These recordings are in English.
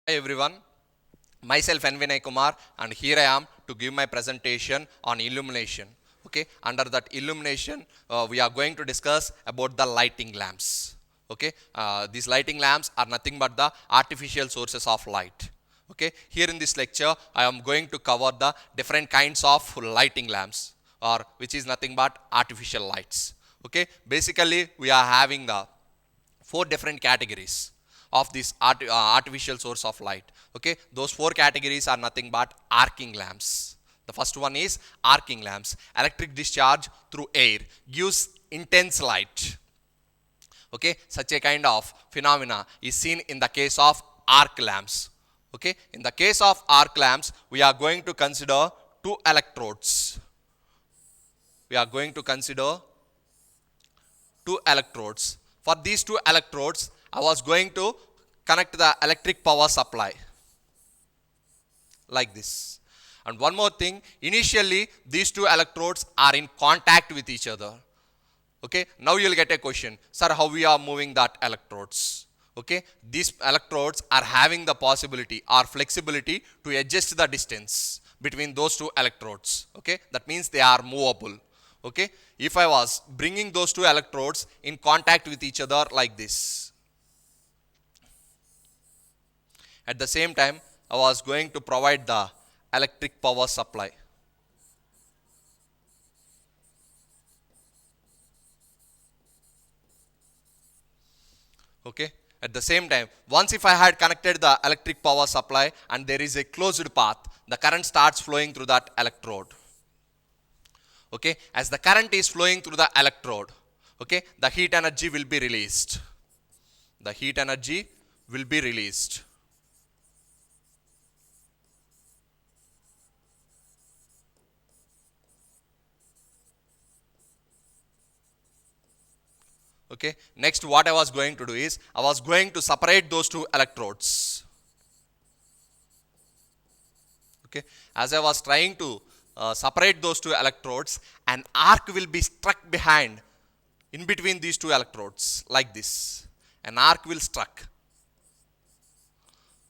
Hi everyone, myself N. Vinay Kumar and here I am to give my presentation on illumination. Okay, under that illumination, we are going to discuss about the lighting lamps. Okay, these lighting lamps are nothing but the artificial sources of light. Okay, here in this lecture, I am going to cover the different kinds of lighting lamps or which is nothing but artificial lights. Okay, basically we are having the four different categories of this artificial source of light. Okay, those four categories are nothing but arcing lamps. The first one is arcing lamps. Electric discharge through air gives intense light. Okay, such a kind of phenomena is seen in the case of arc lamps. Okay, in the case of arc lamps, we are going to consider two electrodes. We are going to consider two electrodes. For these two electrodes, I was going to connect the electric power supply like this. And one more thing, initially these two electrodes are in contact with each other. Okay, now you will get a question, sir, how we are moving that electrodes? Okay, these electrodes are having the possibility or flexibility to adjust the distance between those two electrodes. Okay, that means they are movable. Okay, if I was bringing those two electrodes in contact with each other like this, at the same time I was going to provide the electric power supply. Okay, at the same time, once if I had connected the electric power supply and there is a closed path, the current starts flowing through that electrode. Okay, as the current is flowing through the electrode, okay, the heat energy will be released. The heat energy will be released. Okay, next what I was going to do is I was going to separate those two electrodes. Okay, as I was trying to separate those two electrodes, an arc will be struck behind in between these two electrodes like this. An arc will struck.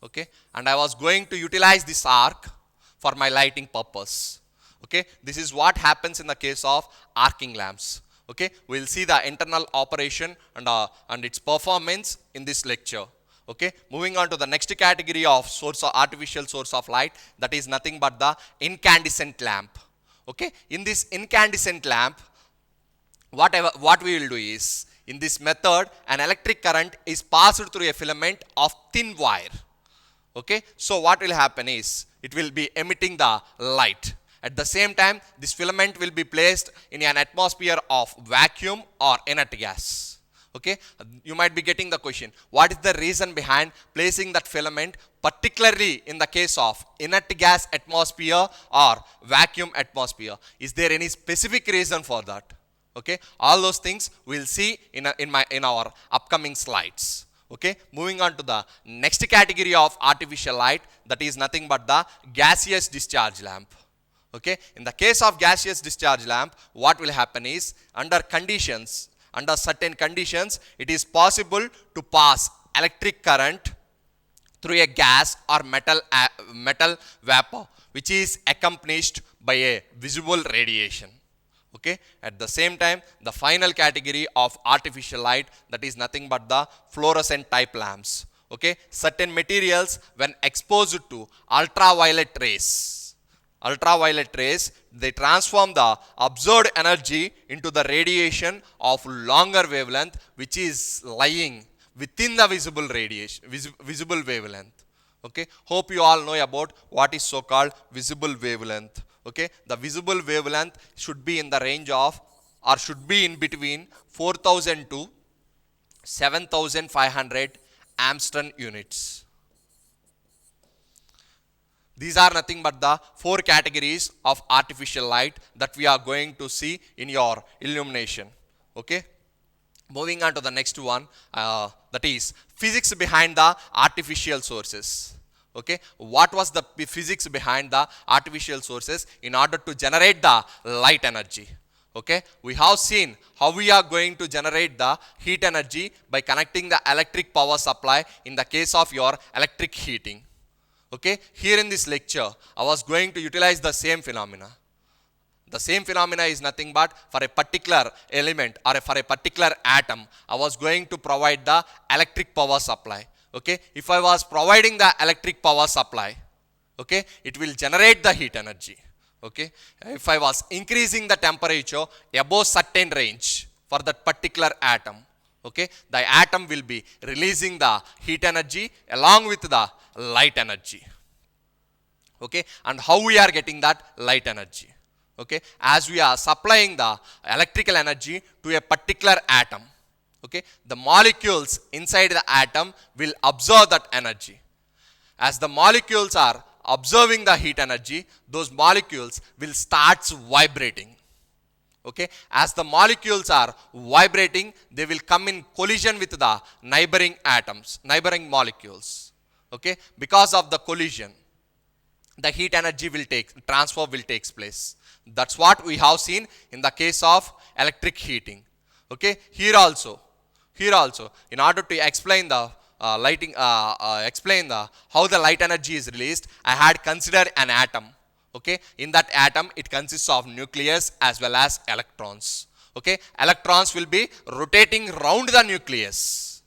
Okay, and I was going to utilize this arc for my lighting purpose. Okay, this is what happens in the case of arcing lamps. Okay, we'll see the internal operation and its performance in this lecture. Okay, moving on to the next category of source of artificial source of light, that is nothing but the incandescent lamp. Okay, in this incandescent lamp, what we will do is, in this method an electric current is passed through a filament of thin wire. Okay, so what will happen is it will be emitting the light. At the same time, this filament will be placed in an atmosphere of vacuum or inert gas. Okay, you might be getting the question, what is the reason behind placing that filament particularly in the case of inert gas atmosphere or vacuum atmosphere? Is there any specific reason for that? Okay, all those things we'll see in our upcoming slides. Okay, moving on to the next category of artificial light, that is nothing but the gaseous discharge lamp. Okay, in the case of gaseous discharge lamp, what will happen is, under certain conditions, it is possible to pass electric current through a gas or metal vapor which is accompanied by a visible radiation. Okay, at the same time, the final category of artificial light, that is nothing but the fluorescent type lamps. Okay, certain materials when exposed to ultraviolet rays, they transform the absorbed energy into the radiation of longer wavelength which is lying within the visible wavelength. Okay, hope you all know about what is so called visible wavelength. Okay, the visible wavelength should be in the range of, or should be in between 4000 to 7500 Armstrong units. These are nothing but the four categories of artificial light that we are going to see in your illumination. Okay, moving on to the next one, that is physics behind the artificial sources. Okay, what was the physics behind the artificial sources in order to generate the light energy? Okay, we have seen how we are going to generate the heat energy by connecting the electric power supply in the case of your electric heating. Okay, here in this lecture, I was going to utilize the same phenomena. The same phenomena is nothing but for a particular element or for a particular atom, I was going to provide the electric power supply. Okay, if I was providing the electric power supply, okay, it will generate the heat energy. Okay, if I was increasing the temperature above certain range for that particular atom, okay, the atom will be releasing the heat energy along with the light energy. Okay, and how we are getting that light energy? Okay, as we are supplying the electrical energy to a particular atom, okay, the molecules inside the atom will absorb that energy. As the molecules are observing the heat energy, those molecules will start vibrating. Okay, as the molecules are vibrating, they will come in collision with the neighboring atoms, neighboring molecules. Okay, because of the collision, the heat energy transfer will take place. That's what we have seen in the case of electric heating. Okay, here also, in order to explain the how the light energy is released, I had considered an atom. Okay, in that atom, it consists of nucleus as well as electrons. Okay, electrons will be rotating round the nucleus.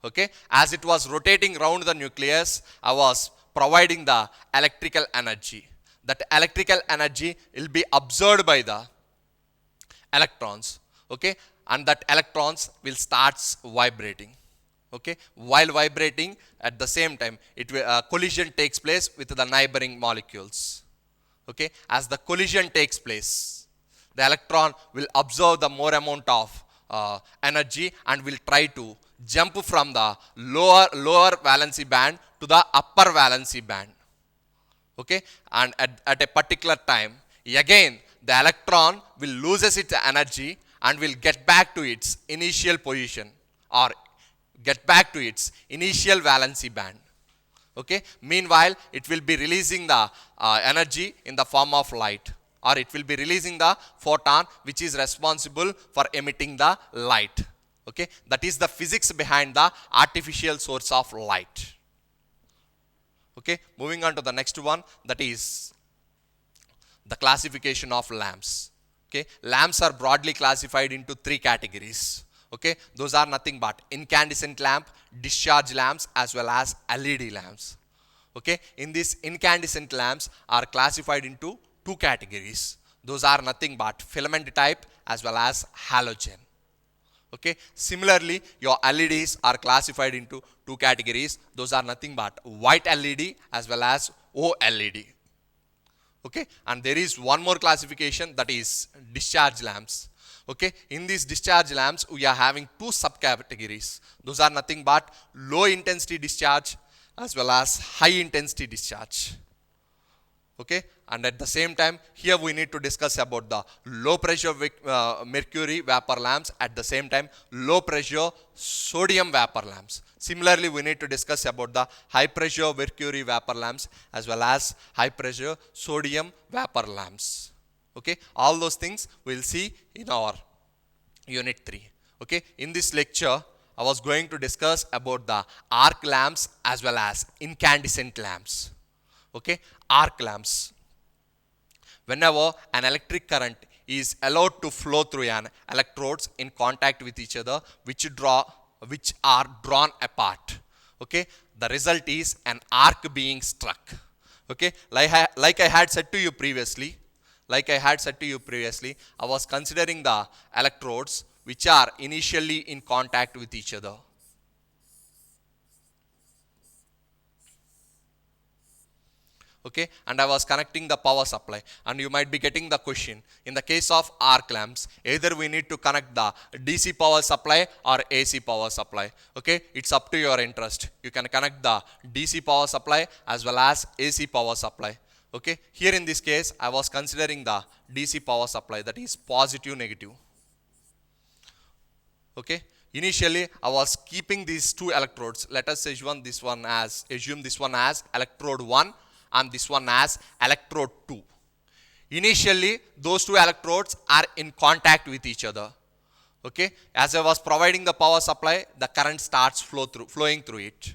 Okay, as it was rotating round the nucleus, I was providing the electrical energy. That electrical energy will be absorbed by the electrons. Okay, and that electrons will start vibrating. Okay, while vibrating, at the same time, collision takes place with the neighboring molecules. Okay, as the collision takes place, the electron will absorb the more amount of energy and will try to jump from the lower valency band to the upper valency band. Okay, and at a particular time, again the electron will loses its energy and will get back to its initial position or get back to its initial valency band. Okay, meanwhile it will be releasing the energy in the form of light, or it will be releasing the photon which is responsible for emitting the light. Okay, that is the physics behind the artificial source of light. Okay, moving on to the next one, that is the classification of lamps. Okay, lamps are broadly classified into three categories. Okay, those are nothing but incandescent lamp, discharge lamps, as well as LED lamps. Okay, in these incandescent lamps are classified into two categories. Those are nothing but filament type as well as halogen. Okay, similarly, your LEDs are classified into two categories. Those are nothing but white LED as well as OLED. Okay, and there is one more classification, that is discharge lamps. Okay, in these discharge lamps, we are having two subcategories. Those are nothing but low intensity discharge as well as high intensity discharge. Okay, and at the same time, here we need to discuss about the low pressure mercury vapor lamps, at the same time low pressure sodium vapor lamps. Similarly, we need to discuss about the high pressure mercury vapor lamps as well as high pressure sodium vapor lamps. Okay, all those things we'll see in our unit 3. Okay, in this lecture, I was going to discuss about the arc lamps as well as incandescent lamps. Okay, arc lamps. Whenever an electric current is allowed to flow through an electrodes in contact with each other, which are drawn apart. Okay, the result is an arc being struck. Okay, like I had said to you previously, I was considering the electrodes which are initially in contact with each other. Okay, and I was connecting the power supply, and you might be getting the question, in the case of arc lamps, either we need to connect the DC power supply or AC power supply. Okay, it's up to your interest. You can connect the DC power supply as well as AC power supply. Okay, here in this case, I was considering the DC power supply, that is positive negative. Okay, initially I was keeping these two electrodes. Let us assume this one as electrode 1 and this one as electrode 2. Initially, those two electrodes are in contact with each other. Okay, as I was providing the power supply, the current starts flowing through it.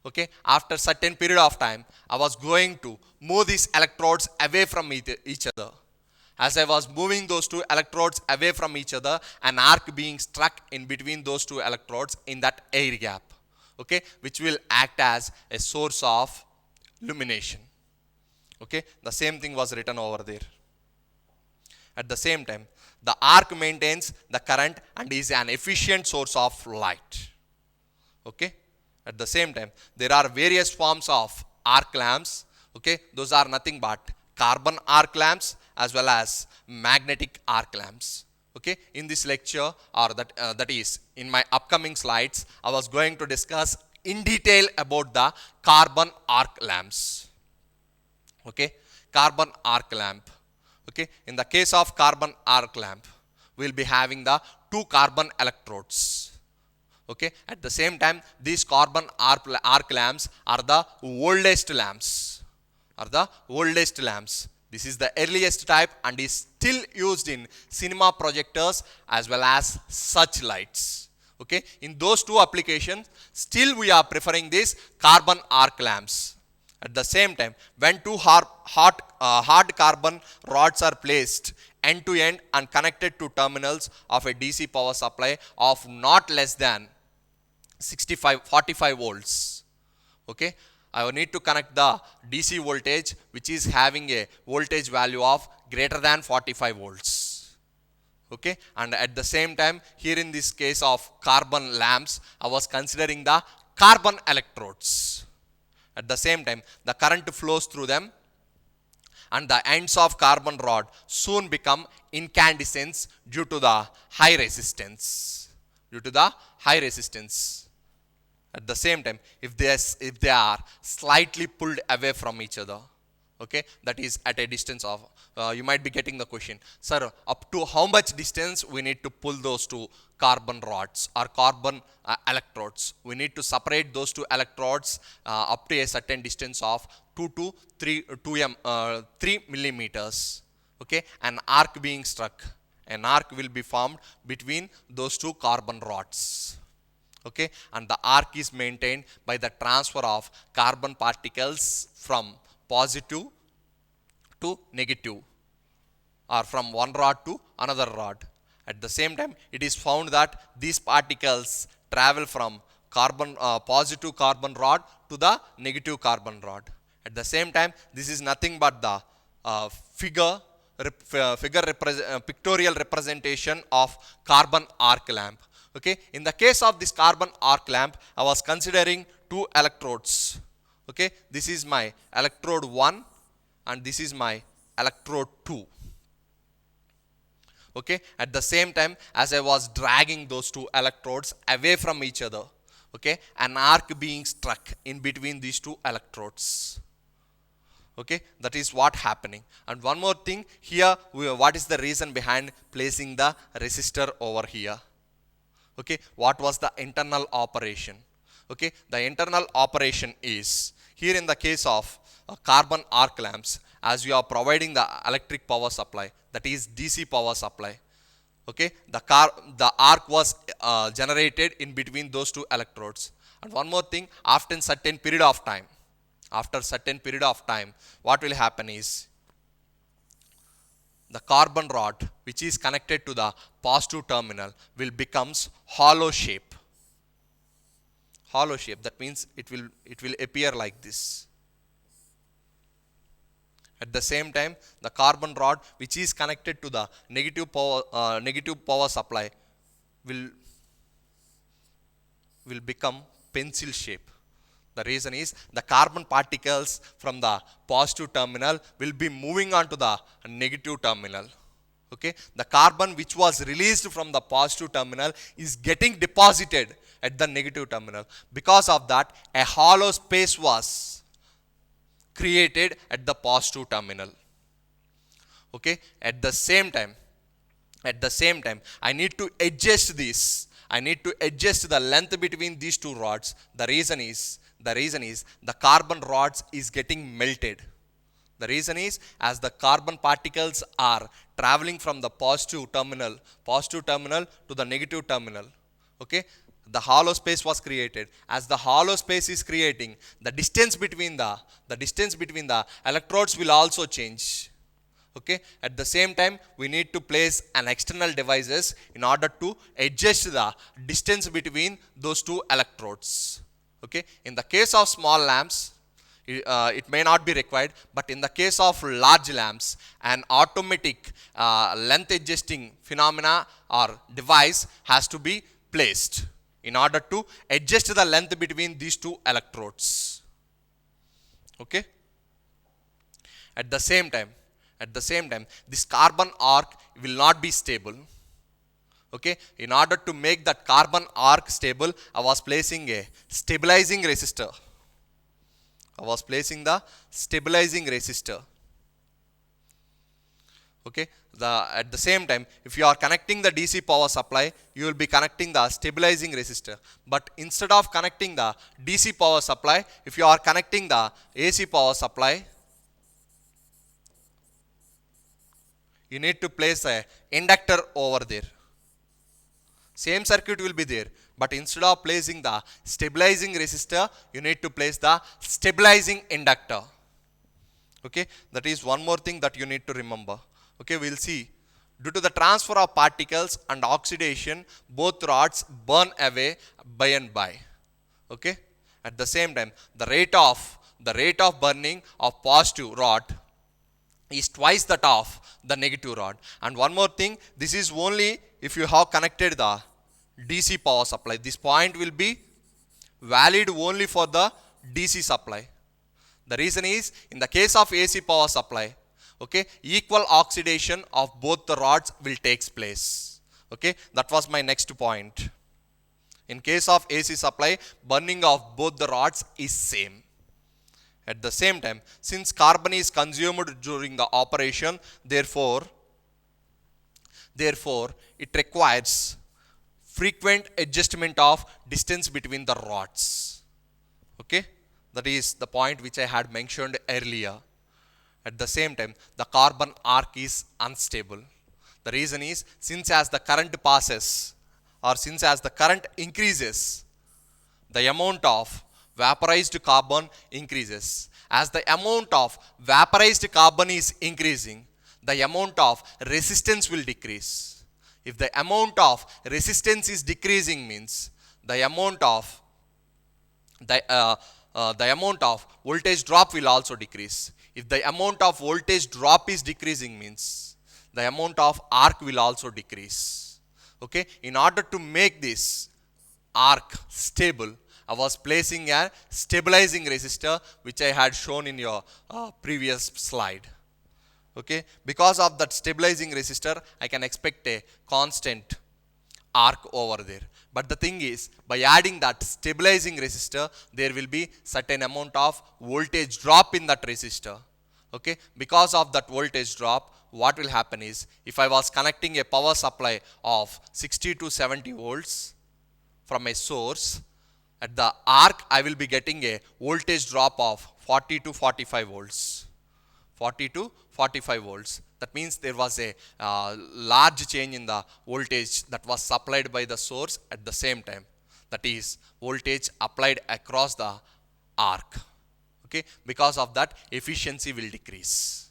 Okay, after certain period of time, I was going to move these electrodes away from each other. As I was moving those two electrodes away from each other, an arc being struck in between those two electrodes in that air gap, okay, which will act as a source of illumination. Okay, the same thing was written over there. At the same time, the arc maintains the current and is an efficient source of light. Okay, at the same time, there are various forms of arc lamps. Okay, those are nothing but carbon arc lamps as well as magnetic arc lamps. Okay, in this lecture, or that is in my upcoming slides, I was going to discuss in detail about the carbon arc lamps. Okay, carbon arc lamp. Okay, in the case of carbon arc lamp, we will be having the two carbon electrodes. Okay, at the same time, these carbon arc lamps are the oldest lamps. This is the earliest type and is still used in cinema projectors as well as searchlights. Okay, in those two applications, still we are preferring these carbon arc lamps. At the same time, when two hard carbon rods are placed end to end and connected to terminals of a DC power supply of not less than 45 volts. Okay, I will need to connect the DC voltage which is having a voltage value of greater than 45 volts. Okay, and at the same time, here in this case of carbon lamps, I was considering the carbon electrodes. At the same time, the current flows through them and the ends of carbon rod soon become incandescent due to the high resistance. At the same time, if they are slightly pulled away from each other, okay, that is at a distance of, you might be getting the question, sir, up to how much distance we need to pull those two carbon rods or carbon electrodes? We need to separate those two electrodes up to a certain distance of 2 to 3 millimeters. Okay, an arc being struck, an arc will be formed between those two carbon rods. Okay, and the arc is maintained by the transfer of carbon particles from positive to negative, or from one rod to another rod. At the same time, it is found that these particles travel from positive carbon rod to the negative carbon rod. At the same time, this is nothing but the pictorial representation of carbon arc lamp. Okay, in the case of this carbon arc lamp, I was considering two electrodes. Okay, this is my electrode 1 and this is my electrode 2. Okay, at the same time, as I was dragging those two electrodes away from each other, okay, an arc being struck in between these two electrodes. Okay, that is what happening. And one more thing here, what is the reason behind placing the resistor over here? Okay, what was the internal operation? Okay, the internal operation is, here in the case of carbon arc lamps, as we are providing the electric power supply, that is DC power supply. Okay, the arc was generated in between those two electrodes. And one more thing, after certain period of time, what will happen is, the carbon rod which is connected to the positive terminal will becomes hollow shape. That means it will appear like this. At the same time, the carbon rod which is connected to the negative power supply will become pencil shape. The reason is, the carbon particles from the positive terminal will be moving on to the negative terminal. Okay, the carbon which was released from the positive terminal is getting deposited at the negative terminal. Because of that, a hollow space was created at the positive terminal. Okay, at the same time, I need to adjust this. I need to adjust the length between these two rods. The reason is the carbon rods is getting melted. The reason is, as the carbon particles are traveling from the positive terminal to the negative terminal. Okay, The hollow space was created. As the hollow space is creating, the distance between the electrodes will also change. Okay, at the same time we need to place an external devices in order to adjust the distance between those two electrodes. Okay, in the case of small lamps, it may not be required, but in the case of large lamps, an automatic length adjusting phenomena or device has to be placed in order to adjust the length between these two electrodes. Okay, at the same time this carbon arc will not be stable. Okay, in order to make that carbon arc stable, I was placing a stabilizing resistor. Okay, at the same time, if you are connecting the DC power supply, you will be connecting the stabilizing resistor. But instead of connecting the DC power supply, if you are connecting the AC power supply, you need to place a inductor over there. Same circuit will be there, but instead of placing the stabilizing resistor, you need to place the stabilizing inductor. Okay, that is one more thing that you need to remember. Okay, we'll see. Due to the transfer of particles and oxidation, both rods burn away by and by. Okay, at the same time, the rate of burning of positive rod is twice that of the negative rod. And one more thing, this is only if you have connected the DC power supply. This point will be valid only for the DC supply. The reason is, in the case of AC power supply, okay, equal oxidation of both the rods will takes place. Okay, that was my next point. In case of AC supply, burning of both the rods is same. At the same time, since carbon is consumed during the operation, therefore it requires frequent adjustment of distance between the rods. Okay, that is the point which I had mentioned earlier. At the same time, the carbon arc is unstable. The reason is, since as the current passes, or since as the current increases, the amount of vaporized carbon increases. As the amount of vaporized carbon is increasing, the amount of resistance will decrease. If the amount of resistance is decreasing, means the amount of voltage drop will also decrease. If the amount of voltage drop is decreasing, means the amount of arc will also decrease. Okay, in order to make this arc stable, I was placing a stabilizing resistor, which I had shown in your previous slide. Okay, because of that stabilizing resistor, I can expect a constant arc over there. But the thing is, by adding that stabilizing resistor, there will be certain amount of voltage drop in that resistor. Okay, because of that voltage drop, what will happen is, if I was connecting a power supply of 60 to 70 volts from a source, at the arc I will be getting a voltage drop of 40 to 45 volts. 40 to 45 volts. That means there was a large change in the voltage that was supplied by the source at the same time. That is voltage applied across the arc. Okay, because of that, efficiency will decrease.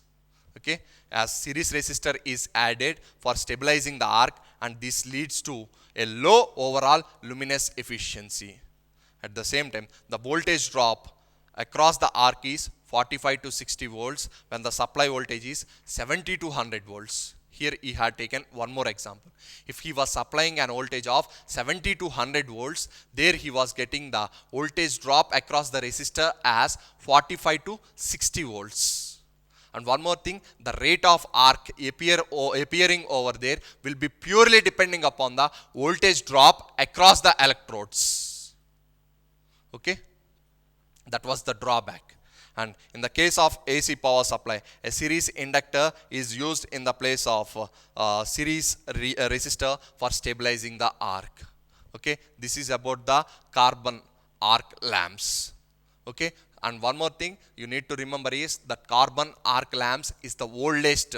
Okay, as series resistor is added for stabilizing the arc, and this leads to a low overall luminous efficiency. At the same time, the voltage drop across the arc is 45 to 60 volts when the supply voltage is 70 to 100 volts. Here he had taken one more example. If he was supplying an voltage of 70 to 100 volts, there he was getting the voltage drop across the resistor as 45 to 60 volts. And one more thing, the rate of arc appearing over there will be purely depending upon the voltage drop across the electrodes. Okay, that was the drawback. And in the case of AC power supply, a series inductor is used in the place of series resistor for stabilizing the arc. Okay, this is about the carbon arc lamps. Okay, and one more thing you need to remember is that carbon arc lamps is the oldest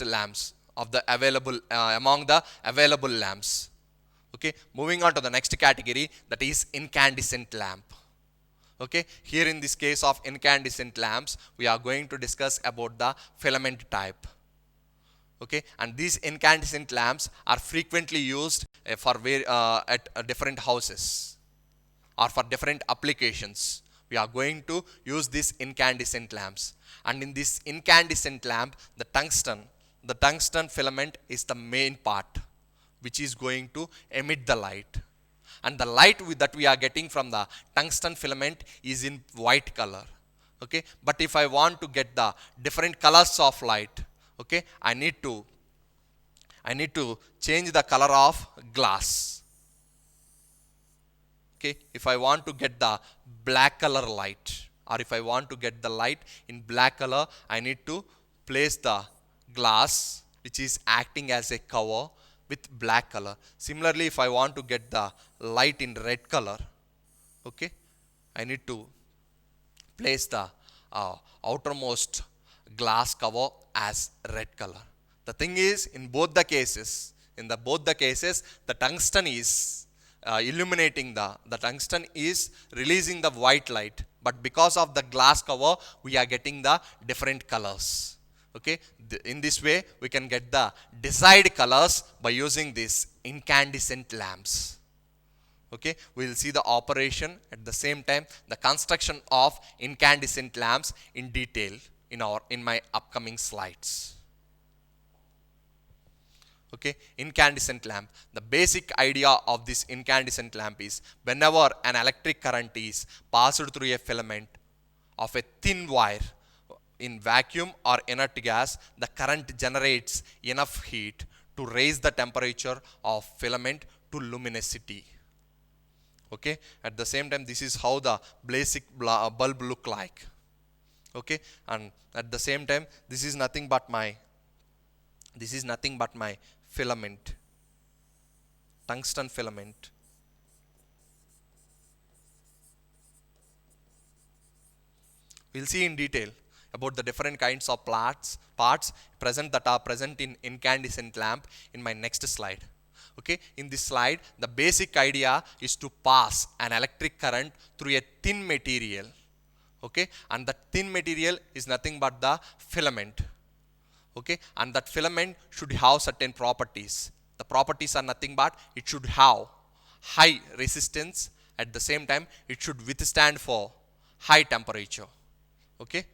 lamps of the available among the available lamps. Okay, moving on to the next category, that is incandescent lamp. Okay, here in this case of incandescent lamps, we are going to discuss about the filament type. Okay, and these incandescent lamps are frequently used at different houses or for different applications. We are going to use these incandescent lamps, and in this incandescent lamp, the tungsten filament is the main part which is going to emit the light, and the light that we are getting from the tungsten filament is in white color. Okay, but if I want to get the different colors of light, okay, I need to change the color of glass. Okay, if I want to get the black color light, or if I want to get the light in black color, I need to place the glass which is acting as a cover with black color. Similarly, if I want to get the light in red color, okay, I need to place the outermost glass cover as red color. The thing is, both the cases, the tungsten is the tungsten is releasing the white light, but because of the glass cover, we are getting the different colors. Okay, in this way, we can get the desired colors by using these incandescent lamps. Okay, we will see the operation, at the same time the construction of incandescent lamps in detail in my upcoming slides. Okay, incandescent lamp. The basic idea of this incandescent lamp is, whenever an electric current is passed through a filament of a thin wire in vacuum or inert gas, the current generates enough heat to raise the temperature of filament to luminosity. Okay, at the same time, this is how the basic bulb look like. Okay, and at the same time, this is nothing but my filament, tungsten filament. We'll see in detail about the different kinds of parts that are present in incandescent lamp in my next slide. Okay, in this slide, the basic idea is to pass an electric current through a thin material. Okay, and that thin material is nothing but the filament. Okay, and that filament should have certain properties. The properties are nothing but it should have high resistance, at the same time it should withstand for high temperature. Okay,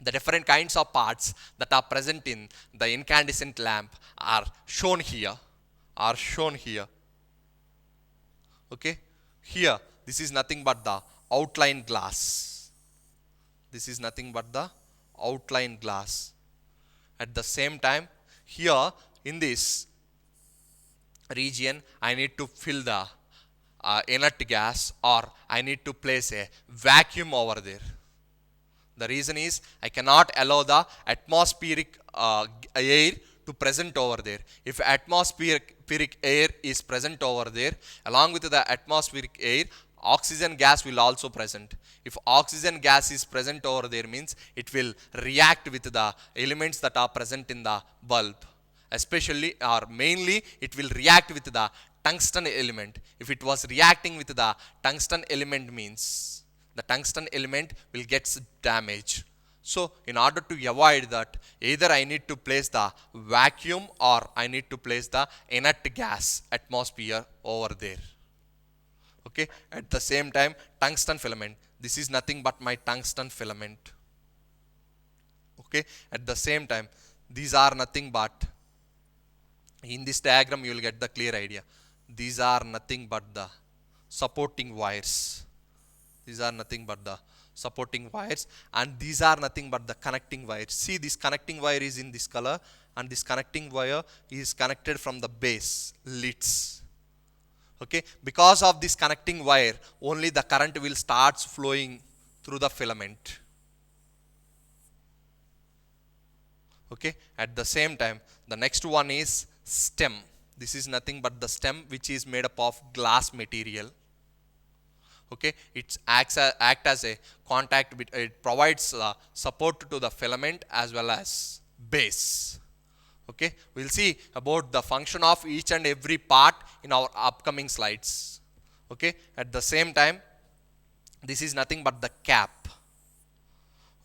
the different kinds of parts that are present in the incandescent lamp are shown here. Okay, here this is nothing but the outline glass. At the same time, here in this region, I need to fill the inert gas, or I need to place a vacuum over there. The reason is, I cannot allow the atmospheric air to present over there. If atmospheric air is present over there, along with the atmospheric air, oxygen gas will also present. If oxygen gas is present over there, means it will react with the elements that are present in the bulb. Especially or mainly, it will react with the tungsten element. If it was reacting with the tungsten element, means the tungsten element will get damaged. So in order to avoid that, either I need to place the vacuum or I need to place the inert gas atmosphere over there. Okay, at the same time, tungsten filament. This is nothing but my tungsten filament. Okay, at the same time, these are nothing but, in this diagram you will get the clear idea. These are nothing but the supporting wires. And these are nothing but the connecting wires. See, this connecting wire is in this color, and this connecting wire is connected from the base leads. Okay, because of this connecting wire, only the current will start flowing through the filament. Okay, at the same time, the next one is stem. This is nothing but the stem, which is made up of glass material. Okay, it act as a contact, it provides support to the filament as well as base. Okay, we'll see about the function of each and every part in our upcoming slides. Okay, at the same time, this is nothing but the cap.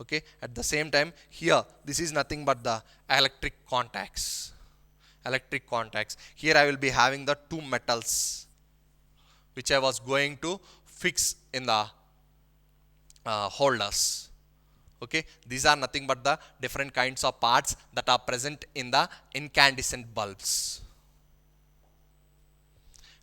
Okay, at the same time, here this is nothing but the electric contacts. Electric contacts. Here I will be having the two metals which I was going to fix in the holders. Okay, these are nothing but the different kinds of parts that are present in the incandescent bulbs.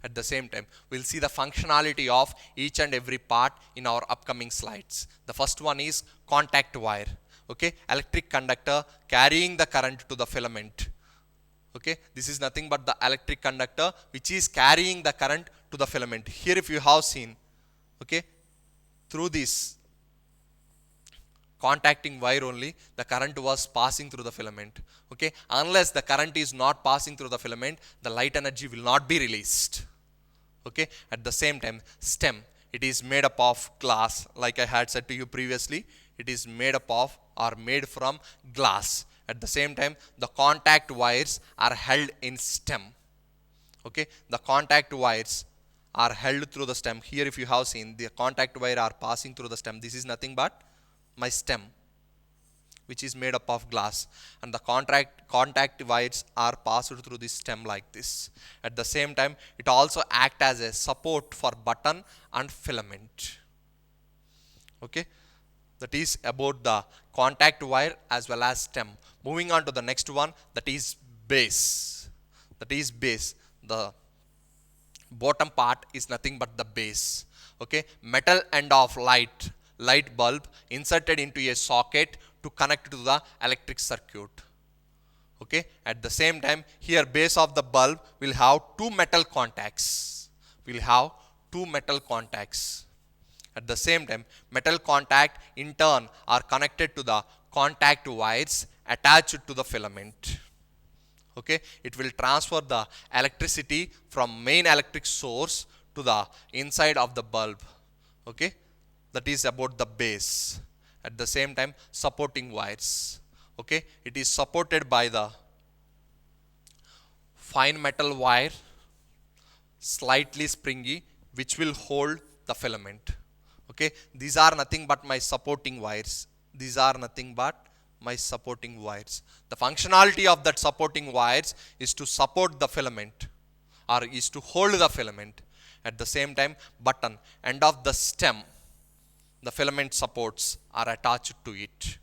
At the same time, we'll see the functionality of each and every part in our upcoming slides. The first one is contact wire. Okay, electric conductor carrying the current to the filament. Okay, this is nothing but the electric conductor which is carrying the current to the filament. Here if you have seen, okay, through this contacting wire only the current was passing through the filament. Okay, unless the current is not passing through the filament, the light energy will not be released. Okay, at the same time, stem, it is made up of glass. Like I had said to you previously, it is made up of or made from glass. At the same time, the contact wires are held in stem. Okay, the contact wires are held through the stem. Here if you have seen, the contact wire are passing through the stem. This is nothing but my stem, which is made up of glass, and the contact wires are passed through this stem like this. At the same time, it also acts as a support for button and filament. Okay, that is about the contact wire as well as stem. Moving on to the next one, that is base. That is base. The bottom part is nothing but the base. Okay, metal end of light bulb inserted into a socket to connect to the electric circuit. Okay, at the same time, here base of the bulb will have two metal contacts. At the same time, metal contact in turn are connected to the contact wires attached to the filament. Okay, it will transfer the electricity from main electric source to the inside of the bulb. Okay, that is about the base. At the same time, supporting wires. Okay, it is supported by the fine metal wire, slightly springy, which will hold the filament. Okay, these are nothing but my supporting wires. The functionality of that supporting wires is to support the filament or is to hold the filament. At the same time, button, end of the stem, the filament supports are attached to it.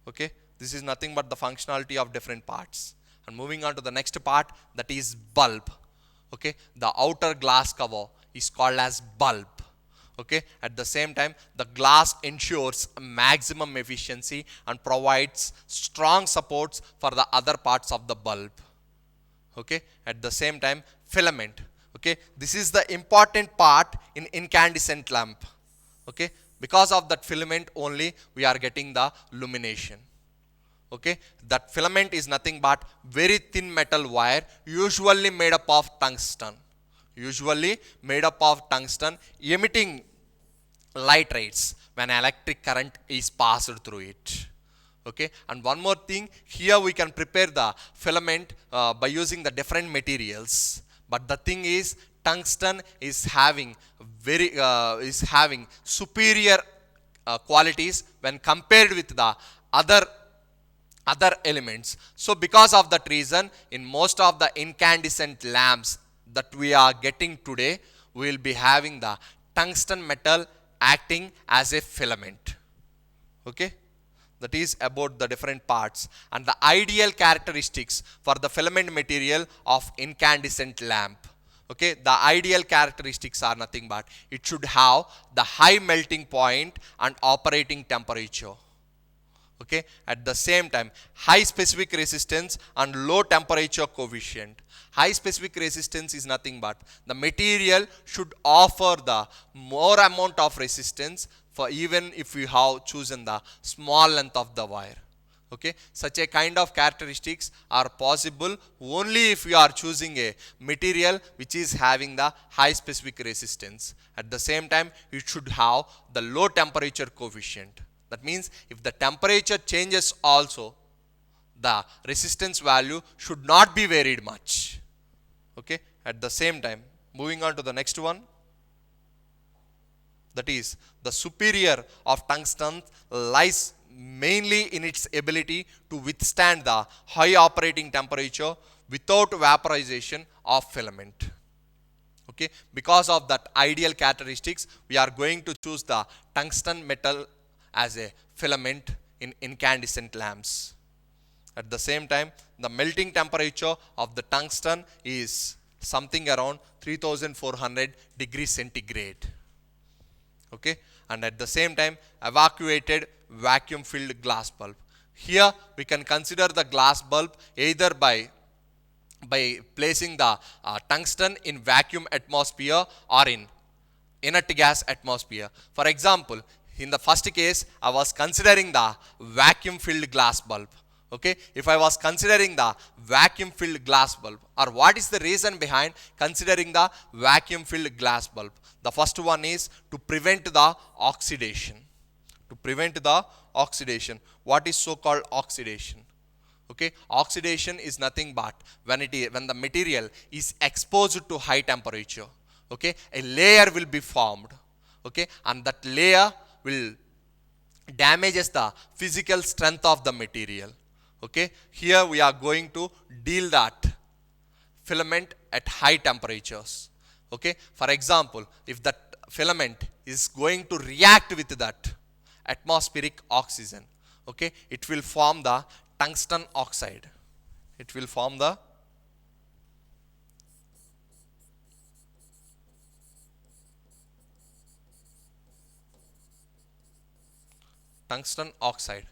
Okay, this is nothing but the functionality of different parts. And moving on to the next part, that is bulb. Okay, the outer glass cover is called as bulb. Okay, at the same time, the glass ensures maximum efficiency and provides strong supports for the other parts of the bulb. Okay, at the same time, filament. Okay, this is the important part in incandescent lamp. Okay, because of that filament only we are getting the illumination. Okay, that filament is nothing but very thin metal wire, usually made up of tungsten, emitting light rays when electric current is passed through it. Okay, and one more thing, here we can prepare the filament by using the different materials, but the thing is, tungsten is having superior qualities when compared with the other elements. So because of that reason, in most of the incandescent lamps that we are getting today, we will be having the tungsten metal acting as a filament. Okay, that is about the different parts and the ideal characteristics for the filament material of incandescent lamp. Okay, the ideal characteristics are nothing but it should have the high melting point and operating temperature. Okay, at the same time, high specific resistance and low temperature coefficient. High specific resistance is nothing but the material should offer the more amount of resistance for even if you have chosen the small length of the wire. Okay, such a kind of characteristics are possible only if you are choosing a material which is having the high specific resistance. At the same time, it should have the low temperature coefficient. That means if the temperature changes also, the resistance value should not be varied much. Okay, at the same time, moving on to the next one, that is the superior of tungsten lies mainly in its ability to withstand the high operating temperature without vaporization of filament. Okay, because of that ideal characteristics, we are going to choose the tungsten metal as a filament in incandescent lamps. At the same time, the melting temperature of the tungsten is something around 3400 degrees centigrade. Okay, and at the same time, evacuated vacuum filled glass bulb. Here we can consider the glass bulb either by placing the tungsten in vacuum atmosphere or in inert gas atmosphere. For example, in the first case, I was considering the vacuum filled glass bulb. Okay, if I was considering the vacuum filled glass bulb, or what is the reason behind considering the vacuum filled glass bulb? The first one is to prevent the oxidation. To prevent the oxidation. What is so called oxidation? Okay, oxidation is nothing but when the material is exposed to high temperature. Okay, a layer will be formed. Okay, and that layer will damages the physical strength of the material. Okay, here we are going to deal that filament at high temperatures. Okay, for example, if that filament is going to react with that atmospheric oxygen, okay, it will form the tungsten oxide. It will form the tungsten oxide.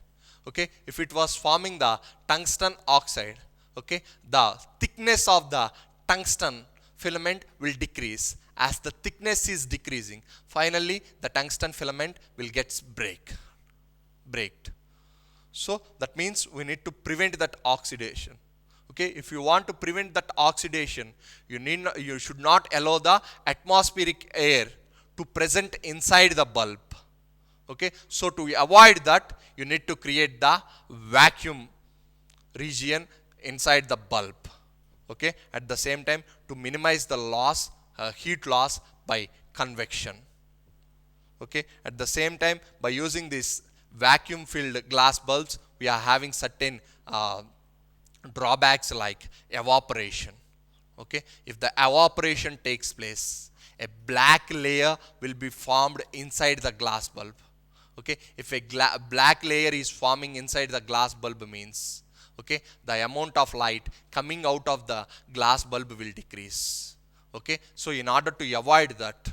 Okay, if it was forming the tungsten oxide, okay, the thickness of the tungsten filament will decrease. As the thickness is decreasing, finally the tungsten filament will get breaked. So that means we need to prevent that oxidation. Okay, if you want to prevent that oxidation, you should not allow the atmospheric air to present inside the bulb. Okay, so to avoid that, you need to create the vacuum region inside the bulb. Okay, at the same time, to minimize the loss, heat loss by convection. Okay, at the same time, by using this vacuum filled glass bulbs, we are having certain drawbacks like evaporation. Okay, if the evaporation takes place, a black layer will be formed inside the glass bulb. Okay, if a black layer is forming inside the glass bulb means, okay, the amount of light coming out of the glass bulb will decrease. Okay, so in order to avoid that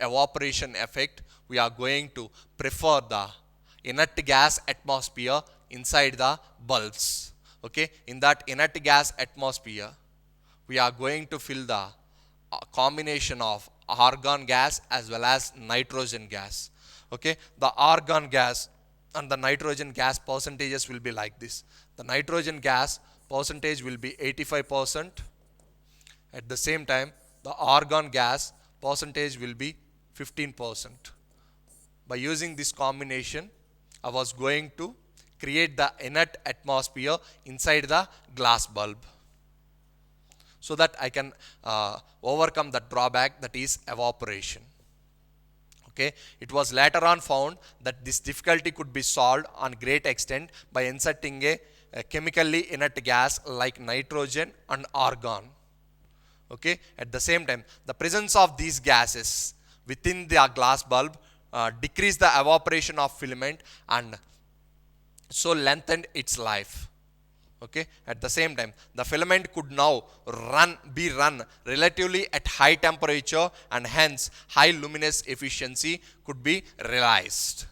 evaporation effect, we are going to prefer the inert gas atmosphere inside the bulbs. Okay, in that inert gas atmosphere, we are going to fill the combination of argon gas as well as nitrogen gas. Okay, the argon gas and the nitrogen gas percentages will be like this. The nitrogen gas percentage will be 85%. At the same time, the argon gas percentage will be 15%. By using this combination, I was going to create the inert atmosphere inside the glass bulb, so that I can overcome the drawback, that is evaporation. Okay, it was later on found that this difficulty could be solved on great extent by inserting a chemically inert gas like nitrogen and argon. Okay, at the same time, the presence of these gases within the glass bulb decrease the evaporation of filament and so lengthened its life. Okay, at the same time, the filament could now be run relatively at high temperature, and hence high luminous efficiency could be realized.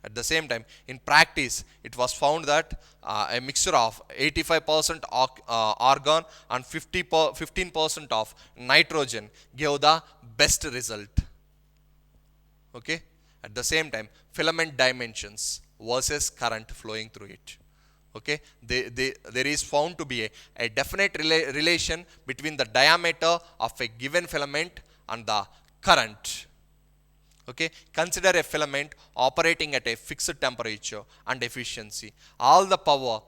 At the same time, in practice, it was found that a mixture of 85% argon and 15% of nitrogen gave the best result. Okay, at the same time, filament dimensions versus current flowing through it. Okay, there is found to be a definite relation between the diameter of a given filament and the current. Okay, consider a filament operating at a fixed temperature and efficiency. All the power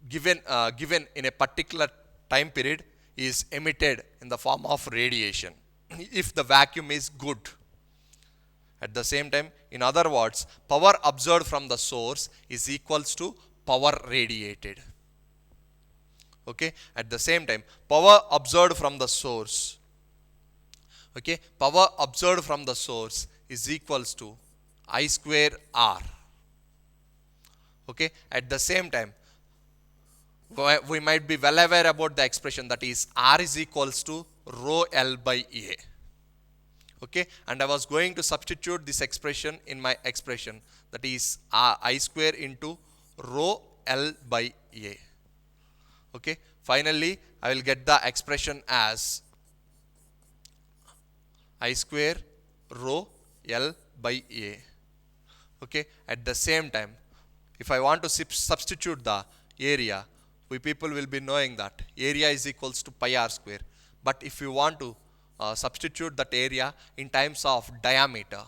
given in a particular time period is emitted in the form of radiation if the vacuum is good. At the same time, in other words, power absorbed from the source is equals to power radiated. Okay, at the same time, power absorbed from the source, okay, power absorbed from the source is equals to I square R. Okay, at the same time, we might be well aware about the expression that is R is equals to rho L by A. Okay, and I was going to substitute this expression in my expression, that is I square into rho L by A. Okay, finally I will get the expression as I square rho L by A. Okay, at the same time, if I want to substitute the area, we people will be knowing that area is equals to pi r square. But if you want to substitute that area in terms of diameter,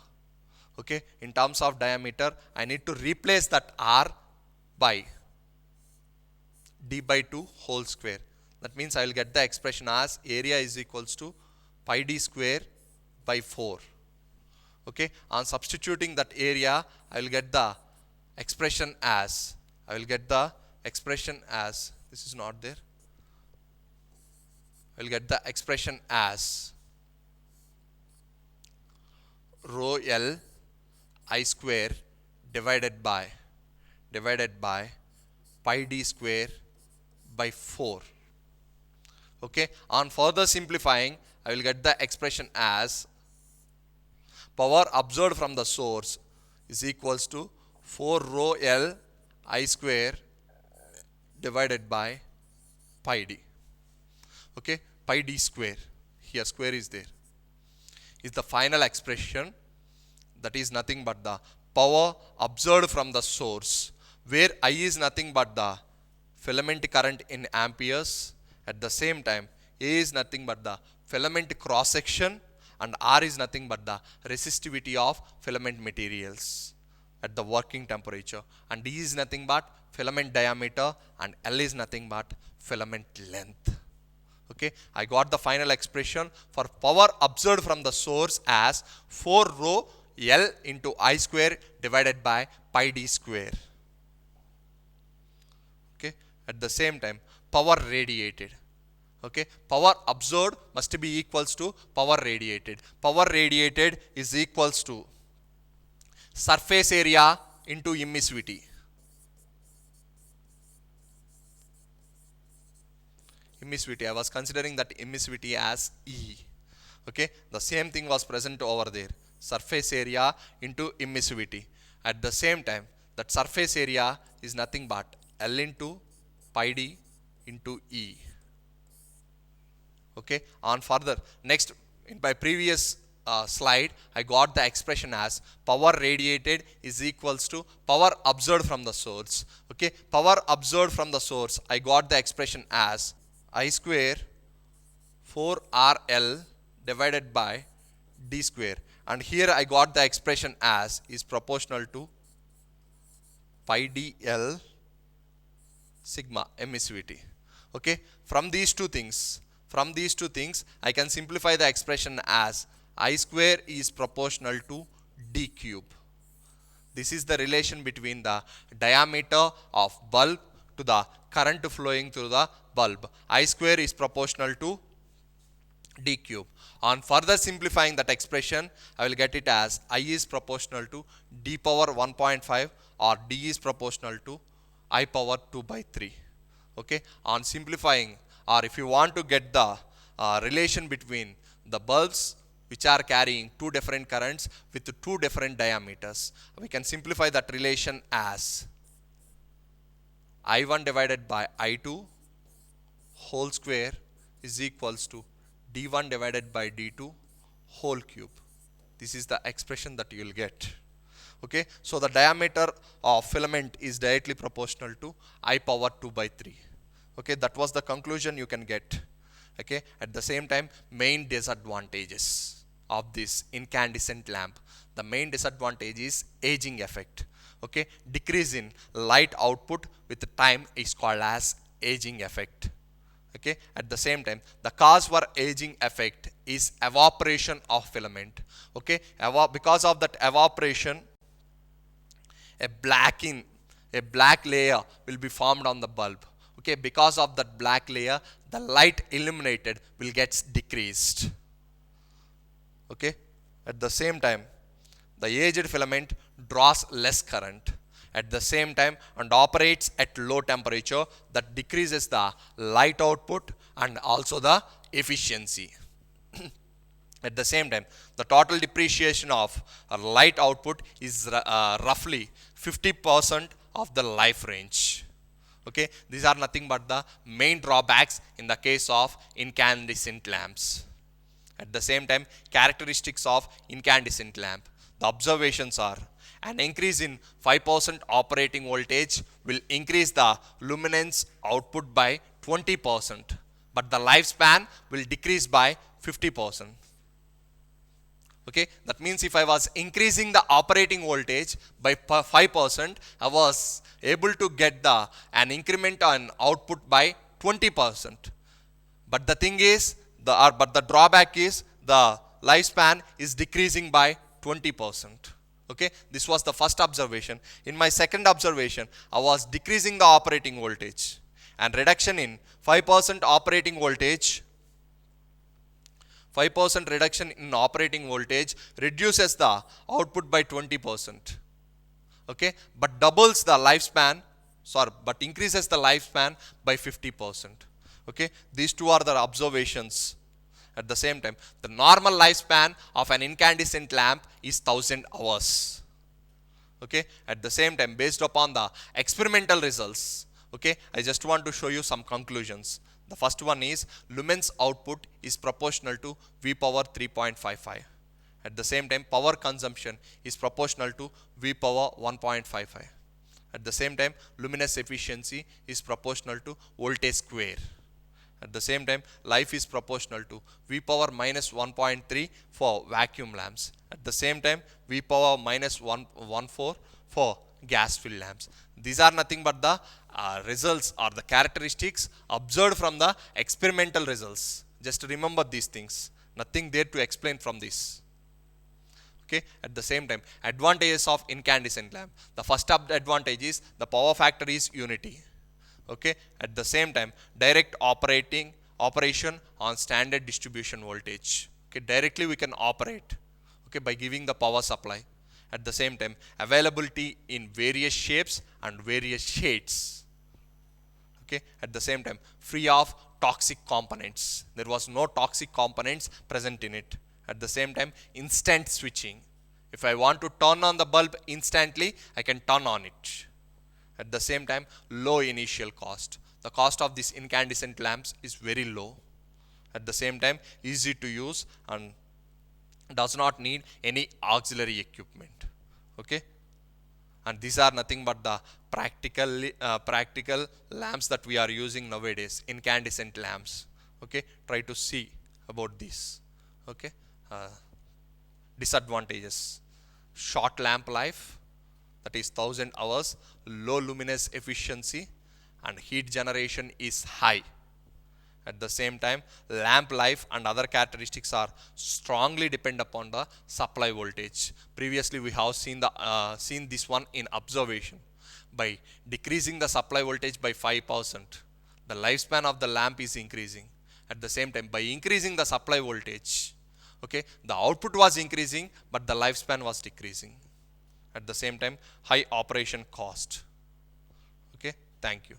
okay, in terms of diameter, I need to replace that r by d by 2 whole square. That means I will get the expression as area is equals to pi d square by 4. Okay, on substituting that area, I will get the expression as, this is not there, I will get the expression as rho L I square divided by pi d square by 4. Okay, on further simplifying, I will get the expression as power absorbed from the source is equals to 4 rho L I square divided by pi d. Okay, pi d square, here square is there, is the final expression, that is nothing but the power absorbed from the source, where I is nothing but the filament current in amperes. At the same time, A is nothing but the filament cross section, and R is nothing but the resistivity of filament materials at the working temperature, and D is nothing but filament diameter, and L is nothing but filament length. Okay, I got the final expression for power absorbed from the source as 4 rho L into I square divided by pi d square. Okay, at the same time, power radiated. Okay, power absorbed must be equals to power radiated. Power radiated is equals to surface area into emissivity. Emissivity, I was considering that emissivity as E. Okay, the same thing was present over there, surface area into emissivity. At the same time, that surface area is nothing but L into pi d into E. Okay, on further, next, in my previous slide, I got the expression as power radiated is equals to power absorbed from the source. Okay, power absorbed from the source, I got the expression as I square 4RL divided by D square, and here I got the expression as is proportional to pi dl sigma emissivity. Okay, from these two things, I can simplify the expression as I square is proportional to D cube. This is the relation between the diameter of bulb to the current flowing through the bulb. I square is proportional to D cube. On further simplifying that expression, I will get it as I is proportional to D power 1.5 or D is proportional to I power 2 by 3. Okay, on simplifying, or if you want to get the relation between the bulbs which are carrying two different currents with two different diameters, we can simplify that relation as I1 divided by I2 whole square is equals to D1 divided by D2 whole cube. This is the expression that you will get. Okay, so the diameter of filament is directly proportional to I power 2 by 3. Okay, that was the conclusion you can get. Okay, at the same time, main disadvantages of this incandescent lamp. The main disadvantage is aging effect. Okay, decrease in light output with time is called as aging effect. Okay, at the same time, the cause for aging effect is evaporation of filament. Okay, because of that evaporation, a black layer will be formed on the bulb. Okay, because of that black layer, the light illuminated will get decreased. Okay, at the same time, the aged filament draws less current at the same time and operates at low temperature, that decreases the light output and also the efficiency. At the same time, the total depreciation of light output is roughly 50% of the life range. Okay, these are nothing but the main drawbacks in the case of incandescent lamps. At the same time, characteristics of incandescent lamp. The observations are: an increase in 5% operating voltage will increase the luminance output by 20%, but the lifespan will decrease by 50%. Okay, that means if I was increasing the operating voltage by 5%, I was able to get an increment on output by 20%. But the thing is, but the drawback is the lifespan is decreasing by 20%. Okay, this was the first observation. In my second observation, I was decreasing the operating voltage, and reduction in 5% operating voltage. 5% reduction in operating voltage reduces the output by 20%. Okay, but doubles the lifespan, but increases the lifespan by 50%. Okay, these two are the observations. At the same time, the normal lifespan of an incandescent lamp is 1000 hours. Okay, at the same time, based upon the experimental results, okay, I just want to show you some conclusions. The first one is lumens output is proportional to V power 3.55. At the same time, power consumption is proportional to V power 1.55. At the same time, luminous efficiency is proportional to voltage square. At the same time, life is proportional to V power minus 1.3 for vacuum lamps. At the same time, V power minus 1.14 for gas filled lamps. These are nothing but the results or the characteristics observed from the experimental results. Just remember these things. Nothing there to explain from this. Okay. At the same time, advantages of incandescent lamp. The first advantage is the power factor is unity. Okay. At the same time, direct operation on standard distribution voltage. Okay. Directly we can operate, okay, by giving the power supply. At the same time, availability in various shapes and various shades. Okay. At the same time, free of toxic components. There was no toxic components present in it. At the same time, instant switching. If I want to turn on the bulb instantly, I can turn on it. At the same time, low initial cost. The cost of these incandescent lamps is very low. At the same time, easy to use and does not need any auxiliary equipment. Okay, and these are nothing but the practical lamps that we are using nowadays, incandescent lamps. Okay, try to see about this. Okay, disadvantages: short lamp life, that is 1000 hours, low luminous efficiency, and heat generation is high. At the same time, lamp life and other characteristics are strongly depend upon the supply voltage. Previously, we have seen this one in observation. By decreasing the supply voltage by 5%, the lifespan of the lamp is increasing. At the same time, by increasing the supply voltage, okay, the output was increasing, but the lifespan was decreasing. At the same time, high operation cost. Okay, thank you.